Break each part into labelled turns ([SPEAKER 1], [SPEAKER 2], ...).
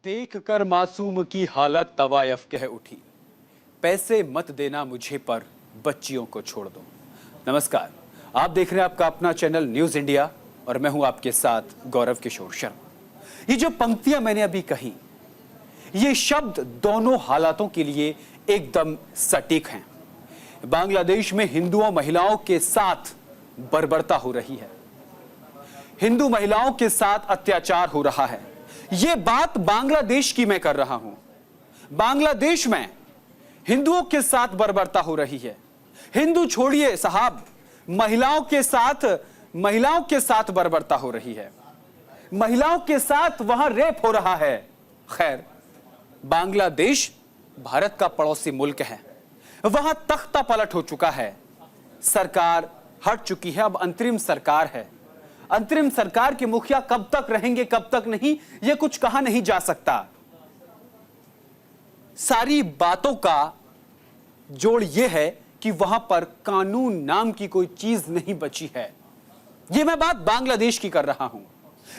[SPEAKER 1] देख कर मासूम की हालत तवायफ कह उठी, पैसे मत देना मुझे पर बच्चियों को छोड़ दो। नमस्कार, आप देख रहे हैं आपका अपना चैनल न्यूज इंडिया और मैं हूं आपके साथ गौरव किशोर शर्मा। ये जो पंक्तियां मैंने अभी कही, ये शब्द दोनों हालातों के लिए एकदम सटीक हैं। बांग्लादेश में हिंदुओं महिलाओं के साथ बर्बरता हो रही है, हिंदू महिलाओं के साथ अत्याचार हो रहा है। यह बात बांग्लादेश की मैं कर रहा हूं। बांग्लादेश में हिंदुओं के साथ बर्बरता हो रही है। हिंदू छोड़िए साहब, महिलाओं के साथ बर्बरता हो रही है। महिलाओं के साथ वहां रेप हो रहा है। खैर, बांग्लादेश भारत का पड़ोसी मुल्क है, वहां तख्ता पलट हो चुका है, सरकार हट चुकी है, अब अंतरिम सरकार है। अंतरिम सरकार के मुखिया कब तक रहेंगे कब तक नहीं, यह कुछ कहा नहीं जा सकता। सारी बातों का जोड़ यह है कि वहां पर कानून नाम की कोई चीज नहीं बची है। यह मैं बात बांग्लादेश की कर रहा हूं,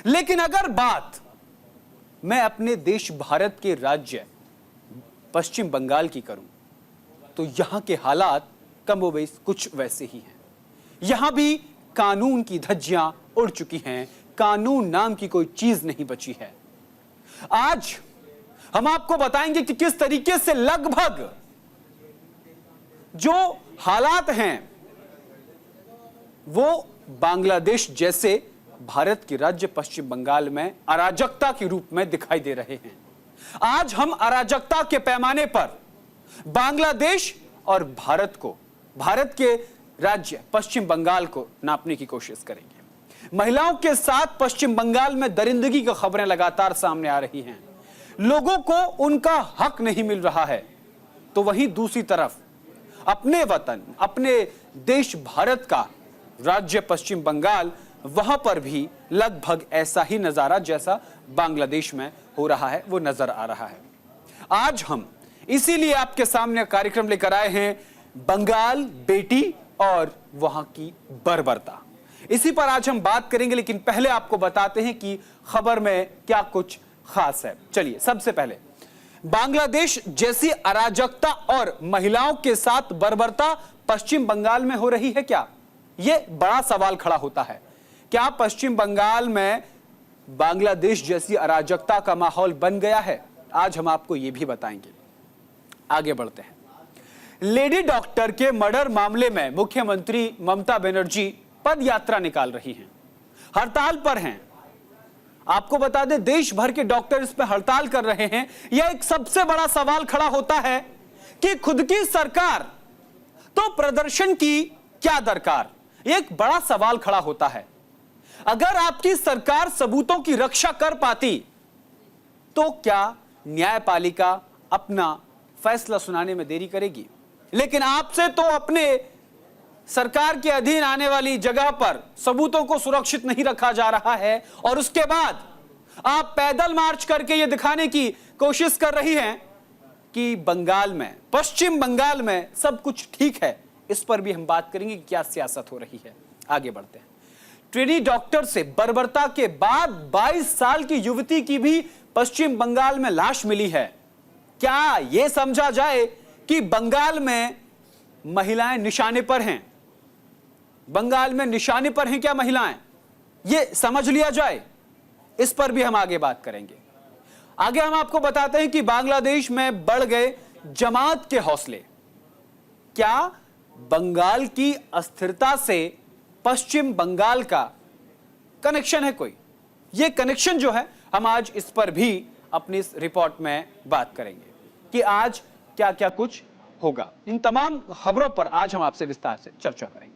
[SPEAKER 1] लेकिन अगर बात मैं अपने देश भारत के राज्य पश्चिम बंगाल की करूं तो यहां के हालात कमोबेश कुछ वैसे ही हैं। यहां भी कानून की धज्जियां उड़ चुकी हैं, कानून नाम की कोई चीज नहीं बची है। आज हम आपको बताएंगे कि किस तरीके से लगभग जो हालात हैं वो बांग्लादेश जैसे भारत के राज्य पश्चिम बंगाल में अराजकता के रूप में दिखाई दे रहे हैं। आज हम अराजकता के पैमाने पर बांग्लादेश और भारत के राज्य पश्चिम बंगाल को नापने की कोशिश करेंगे। महिलाओं के साथ पश्चिम बंगाल में दरिंदगी की खबरें लगातार सामने आ रही हैं। लोगों को उनका हक नहीं मिल रहा है, तो वहीं दूसरी तरफ अपने वतन, अपने देश भारत का राज्य पश्चिम बंगाल, वहां पर भी लगभग ऐसा ही नजारा जैसा बांग्लादेश में हो रहा है वो नजर आ रहा है। आज हम इसीलिए आपके सामने कार्यक्रम लेकर आए हैं, बंगाल बेटी और वहां की बर्बरता। इसी पर आज हम बात करेंगे, लेकिन पहले आपको बताते हैं कि खबर में क्या कुछ खास है। चलिए, सबसे पहले बांग्लादेश जैसी अराजकता और महिलाओं के साथ बर्बरता पश्चिम बंगाल में हो रही है क्या? यह बड़ा सवाल खड़ा होता है। क्या पश्चिम बंगाल में बांग्लादेश जैसी अराजकता का माहौल बन गया है? आज हम आपको यह भी बताएंगे। आगे बढ़ते हैं। लेडी डॉक्टर के मर्डर मामले में मुख्यमंत्री ममता बनर्जी पद यात्रा निकाल रही हैं, हड़ताल पर हैं। आपको बता दें, देश भर के डॉक्टर इस पर हड़ताल कर रहे हैं। यह एक सबसे बड़ा सवाल खड़ा होता है कि खुद की सरकार तो प्रदर्शन की क्या दरकार। एक बड़ा सवाल खड़ा होता है। अगर आपकी सरकार सबूतों की रक्षा कर पाती तो क्या न्यायपालिका अपना फैसला सुनाने में देरी करेगी? लेकिन आपसे तो अपने सरकार के अधीन आने वाली जगह पर सबूतों को सुरक्षित नहीं रखा जा रहा है, और उसके बाद आप पैदल मार्च करके यह दिखाने की कोशिश कर रही हैं कि बंगाल में, पश्चिम बंगाल में सब कुछ ठीक है। इस पर भी हम बात करेंगे कि क्या सियासत हो रही है। आगे बढ़ते हैं। ट्रेनी डॉक्टर से बर्बरता के बाद 22 साल की युवती की भी पश्चिम बंगाल में लाश मिली है। क्या यह समझा जाए कि बंगाल में महिलाएं निशाने पर हैं? बंगाल में निशाने पर हैं क्या महिलाएं? यह समझ लिया जाए। इस पर भी हम आगे बात करेंगे। आगे हम आपको बताते हैं कि बांग्लादेश में बढ़ गए जमात के हौसले। क्या बंगाल की अस्थिरता से पश्चिम बंगाल का कनेक्शन है कोई? यह कनेक्शन जो है, हम आज इस पर भी अपनी इस रिपोर्ट में बात करेंगे कि आज क्या क्या कुछ होगा। इन तमाम खबरों पर आज हम आपसे विस्तार से चर्चा करेंगे।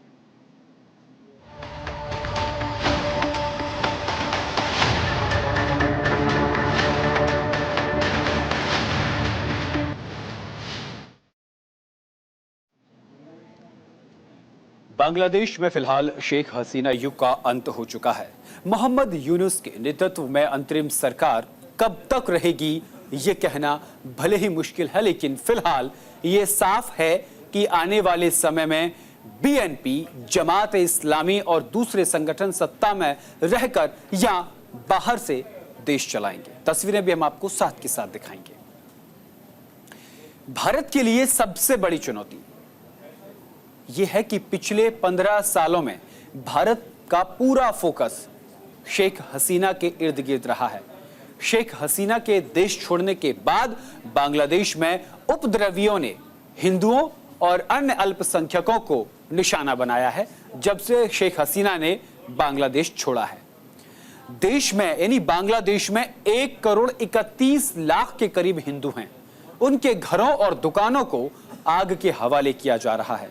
[SPEAKER 1] बांग्लादेश में फिलहाल शेख हसीना युग का अंत हो चुका है। मोहम्मद यूनुस के नेतृत्व में अंतरिम सरकार कब तक रहेगी ये कहना भले ही मुश्किल है, लेकिन फिलहाल ये साफ है कि आने वाले समय में बीएनपी, जमात इस्लामी और दूसरे संगठन सत्ता में रहकर या बाहर से देश चलाएंगे। तस्वीरें भी हम आपको साथ के साथ दिखाएंगे। भारत के लिए सबसे बड़ी चुनौती यह है कि पिछले 15 सालों में भारत का पूरा फोकस शेख हसीना के इर्द गिर्द रहा है। शेख हसीना के देश छोड़ने के बाद बांग्लादेश में उपद्रवियों ने हिंदुओं और अन्य अल्पसंख्यकों को निशाना बनाया है जब से शेख हसीना ने बांग्लादेश छोड़ा है। देश में यानी बांग्लादेश में 1,31,00,000 के करीब हिंदू हैं। उनके घरों और दुकानों को आग के हवाले किया जा रहा है।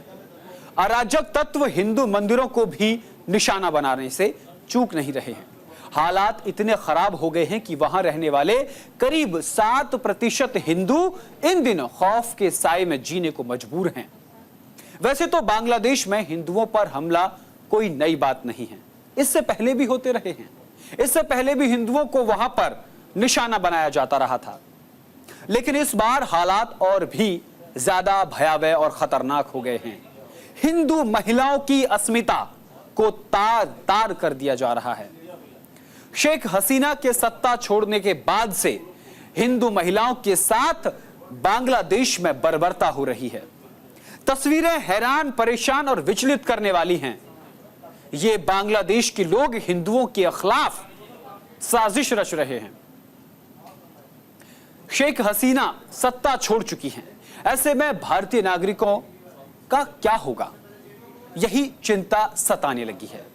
[SPEAKER 1] अराजक तत्व हिंदू मंदिरों को भी निशाना बनाने से चूक नहीं रहे हैं। हालात इतने खराब हो गए हैं कि वहां रहने वाले करीब 7% हिंदू इन दिनों खौफ के साए में जीने को मजबूर हैं। वैसे तो बांग्लादेश में हिंदुओं पर हमला कोई नई बात नहीं है, इससे पहले भी होते रहे हैं। इससे पहले भी हिंदुओं को वहां पर निशाना बनाया जाता रहा था, लेकिन इस बार हालात और भी ज्यादा भयावह और खतरनाक हो गए हैं। हिंदू महिलाओं की अस्मिता को तार तार कर दिया जा रहा है। शेख हसीना के सत्ता छोड़ने के बाद से हिंदू महिलाओं के साथ बांग्लादेश में बर्बरता हो रही है। तस्वीरें हैरान, परेशान और विचलित करने वाली हैं। ये बांग्लादेश के लोग हिंदुओं के खिलाफ साजिश रच रहे हैं। शेख हसीना सत्ता छोड़ चुकी हैं, ऐसे में भारतीय नागरिकों का क्या होगा, यही चिंता सताने लगी है।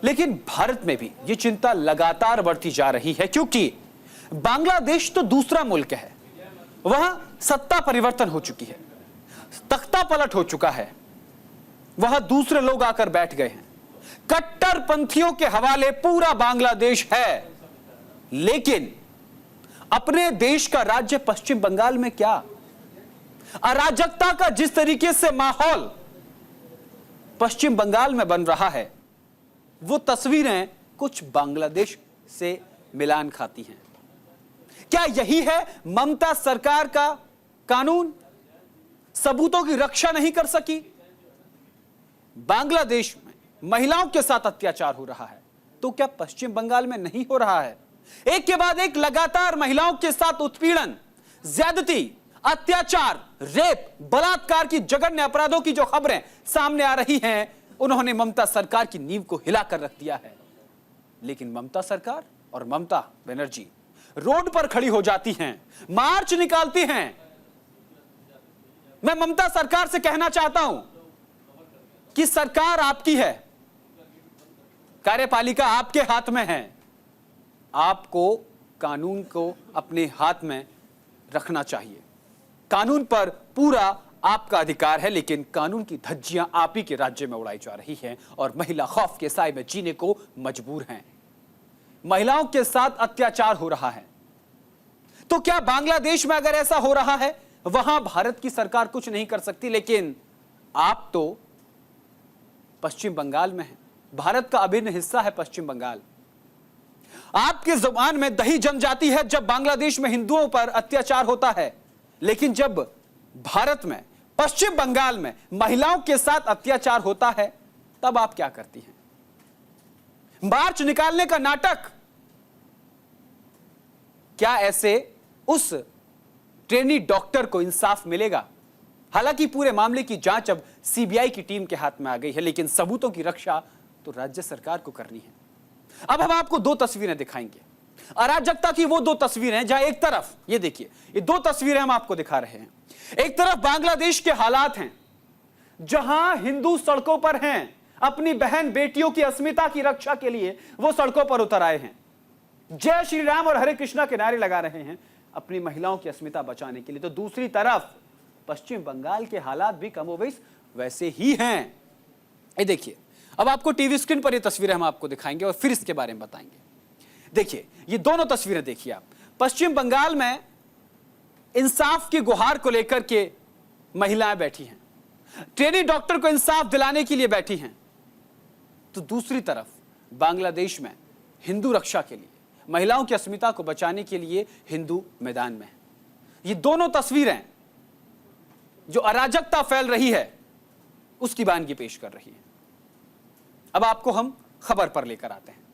[SPEAKER 1] लेकिन भारत में भी यह चिंता लगातार बढ़ती जा रही है, क्योंकि बांग्लादेश तो दूसरा मुल्क है। वहां सत्ता परिवर्तन हो चुकी है, तख्ता पलट हो चुका है, वहां दूसरे लोग आकर बैठ गए हैं। कट्टरपंथियों के हवाले पूरा बांग्लादेश है। लेकिन अपने देश का राज्य पश्चिम बंगाल में क्या अराजकता का जिस तरीके से माहौल पश्चिम बंगाल में बन रहा है, वो तस्वीरें कुछ बांग्लादेश से मिलान खाती हैं। क्या यही है ममता सरकार का कानून? सबूतों की रक्षा नहीं कर सकी। बांग्लादेश में महिलाओं के साथ अत्याचार हो रहा है, तो क्या पश्चिम बंगाल में नहीं हो रहा है? एक के बाद एक लगातार महिलाओं के साथ उत्पीड़न, ज्यादती, अत्याचार, रेप, बलात्कार की जघन्य अपराधों की जो खबरें सामने आ रही हैं, उन्होंने ममता सरकार की नींव को हिलाकर रख दिया है। लेकिन ममता सरकार और ममता बनर्जी रोड पर खड़ी हो जाती हैं, मार्च निकालती हैं। मैं ममता सरकार से कहना चाहता हूं कि सरकार आपकी है, कार्यपालिका आपके हाथ में है। आपको कानून को अपने हाथ में रखना चाहिए। कानून पर पूरा आपका अधिकार है, लेकिन कानून की धज्जियां आप ही के राज्य में उड़ाई जा रही हैं और महिला खौफ के साए में जीने को मजबूर हैं। महिलाओं के साथ अत्याचार हो रहा है, तो क्या बांग्लादेश में अगर ऐसा हो रहा है, वहां भारत की सरकार कुछ नहीं कर सकती? लेकिन आप तो पश्चिम बंगाल में हैं, भारत का अभिन्न हिस्सा है पश्चिम बंगाल। आपके जुबान में दही जम जाती है जब बांग्लादेश में हिंदुओं पर अत्याचार होता है, लेकिन जब भारत में पश्चिम बंगाल में महिलाओं के साथ अत्याचार होता है, तब आप क्या करती हैं? मार्च निकालने का नाटक। क्या ऐसे उस ट्रेनी डॉक्टर को इंसाफ मिलेगा? हालांकि पूरे मामले की जांच अब सीबीआई की टीम के हाथ में आ गई है, लेकिन सबूतों की रक्षा तो राज्य सरकार को करनी है। अब हम आपको दो तस्वीरें दिखाएंगे, अराजकता की वो दो तस्वीरें जहां एक तरफ, ये देखिए, ये दो तस्वीरें हम आपको दिखा रहे हैं। एक तरफ बांग्लादेश के हालात हैं जहां हिंदू सड़कों पर हैं, अपनी बहन बेटियों की अस्मिता की रक्षा के लिए वो सड़कों पर उतर आए हैं, जय श्री राम और हरे कृष्णा के नारे लगा रहे हैं अपनी महिलाओं की अस्मिता बचाने के लिए। तो दूसरी तरफ पश्चिम बंगाल के हालात भी कमोबेश वैसे ही हैं। ये देखिए, अब आपको टीवी स्क्रीन पर ये तस्वीरें हम आपको दिखाएंगे और फिर इसके बारे में बताएंगे। देखिए, ये दोनों तस्वीरें देखिए आप। पश्चिम बंगाल में इंसाफ की गुहार को लेकर के महिलाएं बैठी हैं, ट्रेनी डॉक्टर को इंसाफ दिलाने के लिए बैठी हैं। तो दूसरी तरफ बांग्लादेश में हिंदू रक्षा के लिए, महिलाओं की अस्मिता को बचाने के लिए हिंदू मैदान में हैं। ये दोनों तस्वीरें जो अराजकता फैल रही है उसकी वानगी पेश कर रही है। अब आपको हम खबर पर लेकर आते हैं।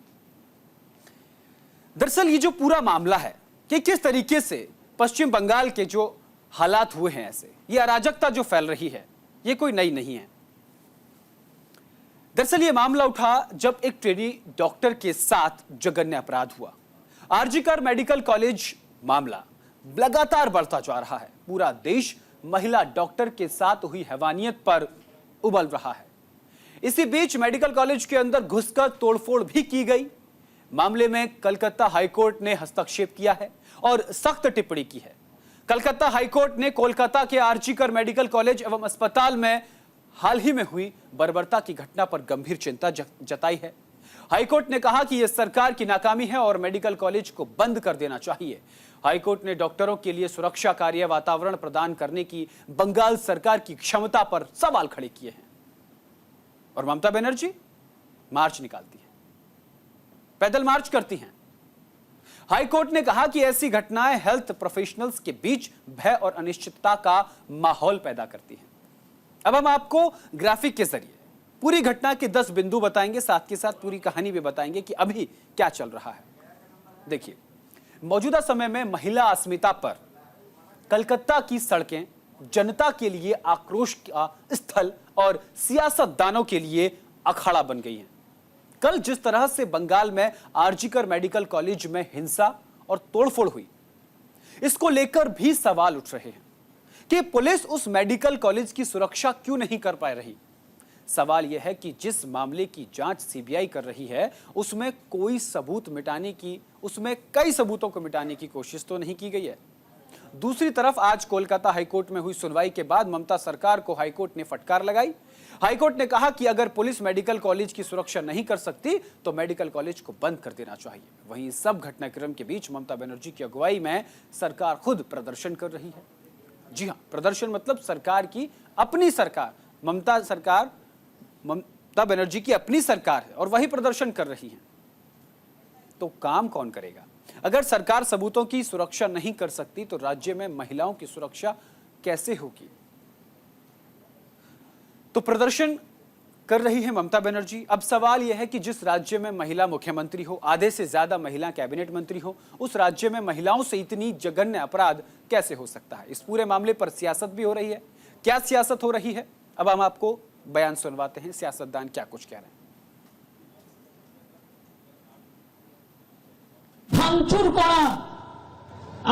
[SPEAKER 1] दरअसल ये जो पूरा मामला है कि किस तरीके से पश्चिम बंगाल के जो हालात हुए हैं, ऐसे ये अराजकता जो फैल रही है, ये कोई नई नहीं है। दरअसल ये मामला उठा जब एक ट्रेनी डॉक्टर के साथ जघन्य अपराध हुआ। आरजीकर मेडिकल कॉलेज मामला लगातार बढ़ता जा रहा है। पूरा देश महिला डॉक्टर के साथ हुई हैवानियत पर उबल रहा है। इसी बीच मेडिकल कॉलेज के अंदर घुसकर तोड़फोड़ भी की गई। मामले में कलकत्ता हाईकोर्ट ने हस्तक्षेप किया है और सख्त टिप्पणी की है। कलकत्ता हाईकोर्ट ने कोलकाता के आरजीकर मेडिकल कॉलेज एवं अस्पताल में हाल ही में हुई बर्बरता की घटना पर गंभीर चिंता जताई है। हाईकोर्ट ने कहा कि यह सरकार की नाकामी है और मेडिकल कॉलेज को बंद कर देना चाहिए। हाईकोर्ट ने डॉक्टरों के लिए सुरक्षा कार्य वातावरण प्रदान करने की बंगाल सरकार की क्षमता पर सवाल खड़े किए हैं। और ममता बनर्जी मार्च निकालती है, पैदल मार्च करती हैं। हाईकोर्ट ने कहा कि ऐसी घटनाएं हेल्थ प्रोफेशनल्स के बीच भय और अनिश्चितता का माहौल पैदा करती हैं। अब हम आपको ग्राफिक के जरिए पूरी घटना के 10 बिंदु बताएंगे, साथ के साथ पूरी कहानी भी बताएंगे कि अभी क्या चल रहा है। देखिए, मौजूदा समय में महिला अस्मिता पर कलकत्ता की सड़कें जनता के लिए आक्रोश का स्थल और सियासतदानों के लिए अखाड़ा बन गई हैं। कल जिस तरह से बंगाल में आरजीकर मेडिकल कॉलेज में हिंसा और तोड़फोड़ हुई, इसको लेकर भी सवाल उठ रहे हैं कि पुलिस उस मेडिकल कॉलेज की सुरक्षा क्यों नहीं कर पा रही। सवाल यह है कि जिस मामले की जांच सीबीआई कर रही है, उसमें कई सबूतों को मिटाने की कोशिश तो नहीं की गई है। दूसरी तरफ आज कोलकाता हाईकोर्ट में हुई सुनवाई के बाद ममता सरकार को हाईकोर्ट ने फटकार लगाई। हाईकोर्ट ने कहा कि अगर पुलिस मेडिकल कॉलेज की सुरक्षा नहीं कर सकती तो मेडिकल कॉलेज को बंद कर देना चाहिए। वहीं सब घटनाक्रम के बीच ममता बनर्जी की अगुवाई में सरकार खुद प्रदर्शन कर रही है। जी हां, प्रदर्शन मतलब सरकार की अपनी सरकार, ममता बनर्जी की अपनी सरकार है और वही प्रदर्शन कर रही है। तो काम कौन करेगा? अगर सरकार सबूतों की सुरक्षा नहीं कर सकती तो राज्य में महिलाओं की सुरक्षा कैसे होगी? तो प्रदर्शन कर रही है ममता बनर्जी। अब सवाल यह है कि जिस राज्य में महिला मुख्यमंत्री हो, आधे से ज्यादा महिला कैबिनेट मंत्री हो, उस राज्य में महिलाओं से इतनी जघन्य अपराध कैसे हो सकता है? इस पूरे मामले पर सियासत भी हो रही है। क्या सियासत हो रही है, अब हम आपको बयान सुनवाते हैं। सियासतदान क्या कुछ कह रहे हैं।
[SPEAKER 2] ভাঙচুর করা,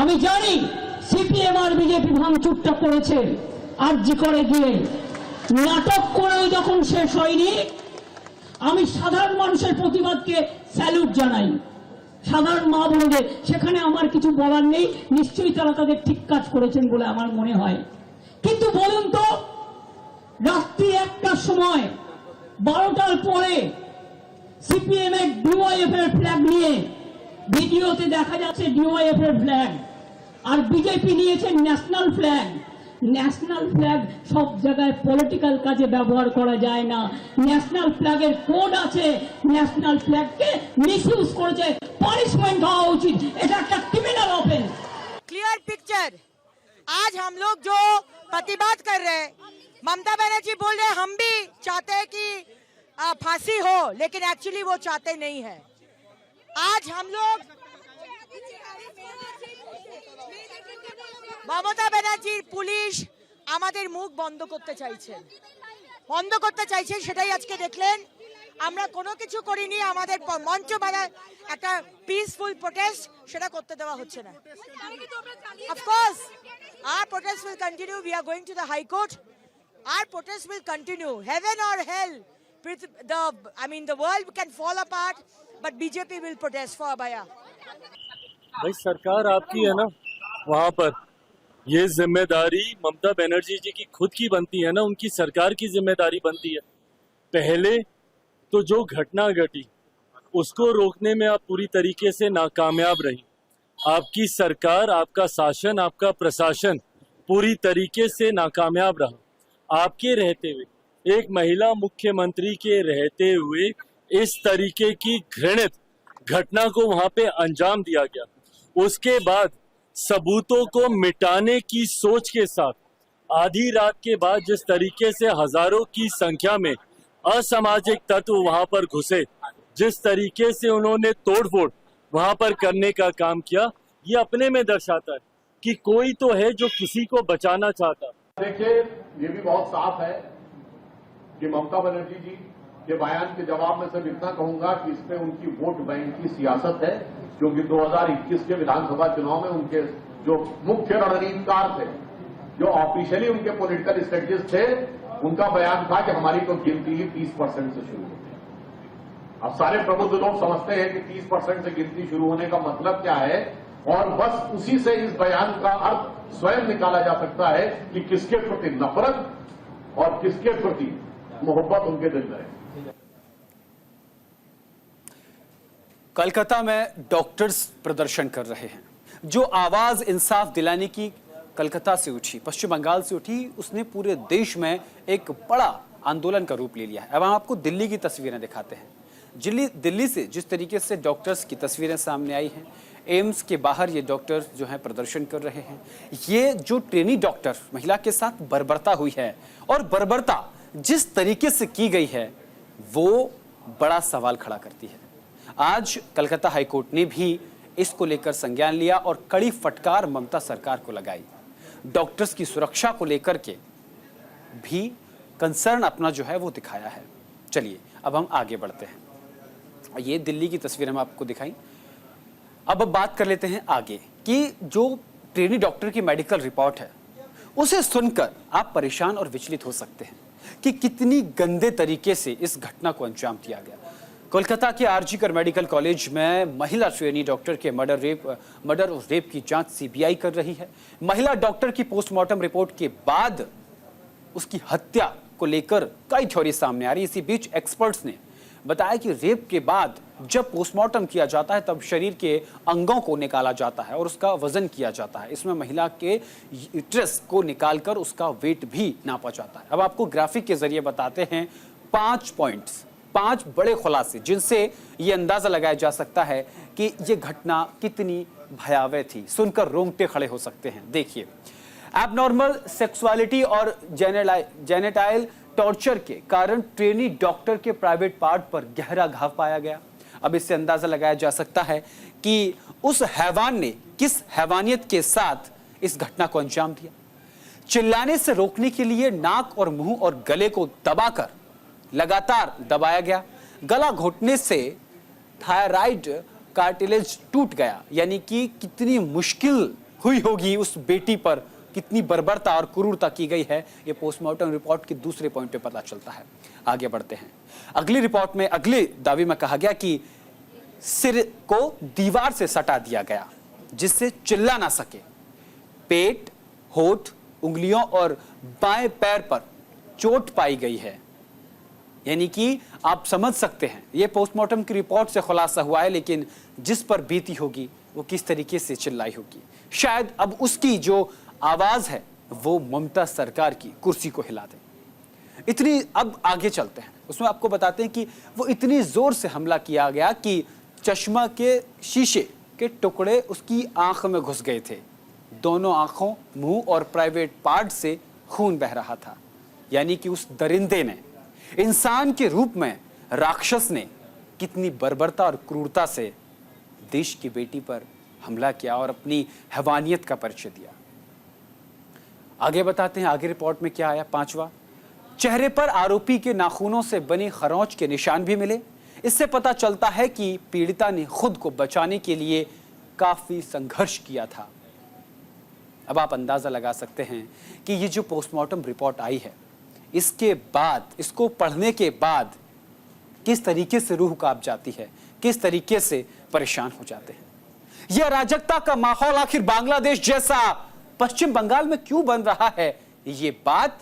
[SPEAKER 2] আমি জানি সিপিএম আর বিজেপি ভাঙচুরটা করেছে আরজি করে গিয়ে, নাটক করেও যখন শেষ হয়নি, আমি সাধারণ মানুষের প্রতিবাদকে স্যালুট জানাই। সাধারণ মা বোনদের সেখানে আমার কিছু বলার নেই, নিশ্চয়ই তারা তাদের ঠিক কাজ করেছেন বলে আমার মনে হয়। কিন্তু বলুন তো, রাত্রি 1টার সময় 12টার পরে সিপিএম এর ডিওয়াইএফ এর ফ্ল্যাগ নিয়ে ভিডিওতে দেখা যাচ্ছে ডিওয়াইএফ এর ফ্ল্যাগ, আর বিজেপি নিয়েছে ন্যাশনাল ফ্ল্যাগ। ন্যাশনাল ফ্ল্যাগ সব জায়গায় পলিটিক্যাল কাজে ব্যবহার করা যায় না। ন্যাশনাল ফ্ল্যাগের কোড আছে, ন্যাশনাল ফ্ল্যাগকে মিসইউজ করেছে, পানিশমেন্ট হওয়া উচিত। এটা একটা ক্রিমিনাল অফেন্স।
[SPEAKER 3] Clear picture. आज हम लोग जो प्रतिबाद कर रहे हैं, ममता बनर्जी बोल रहे हैं हम भी चाहते हैं कि फांसी हो, लेकिन एक्चुअली वो चाहते नहीं है। आज हम लोग মমতা ব্যানার্জির পুলিশ আমাদের মুখ বন্ধ করতে চাইছেন, সেটাই আজকে দেখলেন। আমরা কোনো কিছু করিনি, আমাদের মঞ্চ বাঁধা একটা পিসফুল প্রোটেস্ট, সেটা করতে দেওয়া হচ্ছে না। Of course our protest will continue. We are going to the High Court. Our protest will continue. Heaven or hell, the world can fall apart, but BJP will protest for Abaya.
[SPEAKER 4] भाई सरकार आपकी है ना, वहाँ पर ये जिम्मेदारी ममता बनर्जी जी की खुद की बनती है ना, उनकी सरकार की जिम्मेदारी बनती है। पहले तो जो घटना घटी उसको रोकने में आप पूरी तरीके से नाकामयाब रही। आपकी सरकार, आपका शासन, आपका प्रशासन पूरी तरीके से नाकामयाब रहा। आपके रहते हुए, एक महिला मुख्यमंत्री के रहते हुए इस तरीके की घृणित घटना को वहां पे अंजाम दिया गया। उसके बाद सबूतों को मिटाने की सोच के साथ आधी रात के बाद जिस तरीके से हजारों की संख्या में असामाजिक तत्व वहां पर घुसे, जिस तरीके से उन्होंने तोड़फोड़ वहां पर करने का काम किया, ये अपने में दर्शाता है कि कोई तो है जो किसी को बचाना चाहता है।
[SPEAKER 5] देखिए, ये भी बहुत साफ है कि ममता बनर्जी जी के बयान के जवाब में सिर्फ इतना कहूंगा कि इसमें उनकी वोट बैंक की सियासत है, क्योंकि 2021 के विधानसभा चुनाव में उनके जो मुख्य रणनीतिकार थे, जो ऑफिशियली उनके पॉलिटिकल स्ट्रेटजिस्ट थे, उनका बयान था कि हमारी तो गिनती ही 30% से शुरू होती है। अब सारे प्रबुद्ध लोग समझते हैं कि 30% से गिनती शुरू होने का मतलब क्या है, और बस उसी से इस बयान का अर्थ स्वयं निकाला जा सकता है कि किसके प्रति नफरत और किसके प्रति मोहब्बत उनके दिल में है।
[SPEAKER 1] कोलकाता में डॉक्टर्स प्रदर्शन कर रहे हैं। जो आवाज इंसाफ दिलाने की कोलकाता से उठी, पश्चिम बंगाल से उठी, उसने पूरे देश में एक बड़ा आंदोलन का रूप ले लिया है। अब हम आपको दिल्ली की तस्वीरें दिखाते हैं। दिल्ली से जिस तरीके से डॉक्टर्स की तस्वीरें सामने आई हैं, एम्स के बाहर ये डॉक्टर्स जो हैं प्रदर्शन कर रहे हैं। ये जो ट्रेनी डॉक्टर महिला के साथ बर्बरता हुई है, और बर्बरता जिस तरीके से की गई है, वो बड़ा सवाल खड़ा करती है। आज कलकत्ता हाईकोर्ट ने भी इसको लेकर संज्ञान लिया और कड़ी फटकार ममता सरकार को लगाई। डॉक्टर्स की सुरक्षा को लेकर के भी कंसर्न अपना जो है वो दिखाया है। चलिए अब हम आगे बढ़ते हैं। ये दिल्ली की तस्वीर हम आपको दिखाई। अब बात कर लेते हैं आगे कि जो ट्रेनी डॉक्टर की मेडिकल रिपोर्ट है, उसे सुनकर आप परेशान और विचलित हो सकते हैं कि कितनी गंदे तरीके से इस घटना को अंजाम दिया गया। कोलकाता के आरजी कर मेडिकल कॉलेज में महिला ट्रेनी डॉक्टर के मर्डर और रेप की जांच सीबीआई कर रही है। महिला डॉक्टर की पोस्टमार्टम रिपोर्ट के बाद उसकी हत्या को लेकर कई थ्योरी सामने आ रही। इसी बीच एक्सपर्ट्स ने बताया कि रेप के बाद जब पोस्टमार्टम किया जाता है, तब शरीर के अंगों को निकाला जाता है और उसका वजन किया जाता है। इसमें महिला के यूट्रस को निकालकर उसका वेट भी नापा जाता है। अब आपको ग्राफिक के जरिए बताते हैं 5 पॉइंट्स, 5 बड़े खुलासे, जिनसे ये अंदाजा लगाया जा सकता है कि ये घटना कितनी भयावह थी। सुनकर रोंगटे खड़े हो सकते हैं। देखिए, एबनॉर्मल सेक्सुअलिटी और जेनेटाइल टॉर्चर के कारण ट्रेनी डॉक्टर के प्राइवेट पार्ट पर गहरा घाव पाया गया। अब इससे अंदाजा लगाया जा सकता है कि उस हैवान ने किस हैवानियत के साथ इस घटना को अंजाम दिया। चिल्लाने से रोकने के लिए नाक और मुंह और गले को दबाकर लगातार दबाया गया। गला घोटने से थायराइड कार्टिलेज टूट गया। यानी कि कितनी मुश्किल हुई होगी उस बेटी पर, कितनी बर्बरता और क्रूरता की गई है, ये पोस्टमार्टम रिपोर्ट के दूसरे पॉइंट पे पता चलता है। आगे बढ़ते हैं। अगली रिपोर्ट में, अगले दावे में कहा गया कि सिर को दीवार से सटा दिया गया जिससे चिल्ला ना सके। पेट, होठ, उंगलियों और बाएं पैर पर चोट पाई गई है। यानी कि आप समझ सकते हैं, यह पोस्टमार्टम की रिपोर्ट से खुलासा हुआ है, लेकिन जिस पर बीती होगी वो किस तरीके से चिल्लाई होगी। शायद अब उसकी जो आवाज है वो ममता सरकार की कुर्सी को हिला दे। इतनी, अब आगे चलते हैं, उसमें आपको बताते हैं कि वो इतनी जोर से हमला किया गया कि चश्मा के शीशे के टुकड़े उसकी आंख में घुस गए थे। दोनों आंखों, मुंह और प्राइवेट पार्ट से खून बह रहा था। यानी कि उस दरिंदे ने, इंसान के रूप में राक्षस ने, कितनी बर्बरता और क्रूरता से देश की बेटी पर हमला किया और अपनी हैवानियत का परिचय दिया। आगे बताते हैं, आगे रिपोर्ट में क्या आया। 5वां, चेहरे पर आरोपी के नाखूनों से बनी खरोंच के निशान भी मिले। इससे पता चलता है कि पीड़िता ने खुद को बचाने के लिए काफी संघर्ष किया था। अब आप अंदाजा लगा सकते हैं कि ये जो पोस्टमार्टम रिपोर्ट आई है, इसके बाद, इसको पढ़ने के बाद किस तरीके से रूह कांप जाती है, किस तरीके से परेशान हो जाते हैं। यह अराजकता का माहौल आखिर बांग्लादेश जैसा पश्चिम बंगाल में क्यों बन रहा है, ये बात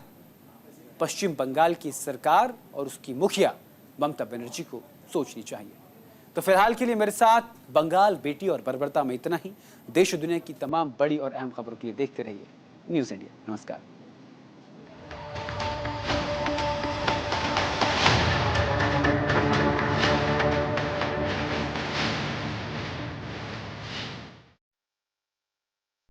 [SPEAKER 1] पश्चिम बंगाल की सरकार और उसकी मुखिया ममता बनर्जी को सोचनी चाहिए। तो फिलहाल के लिए मेरे साथ बंगाल बेटी और बर्बरता में इतना ही। देश और दुनिया की तमाम बड़ी और अहम खबरों के लिए देखते रहिए न्यूज़ इंडिया। नमस्कार।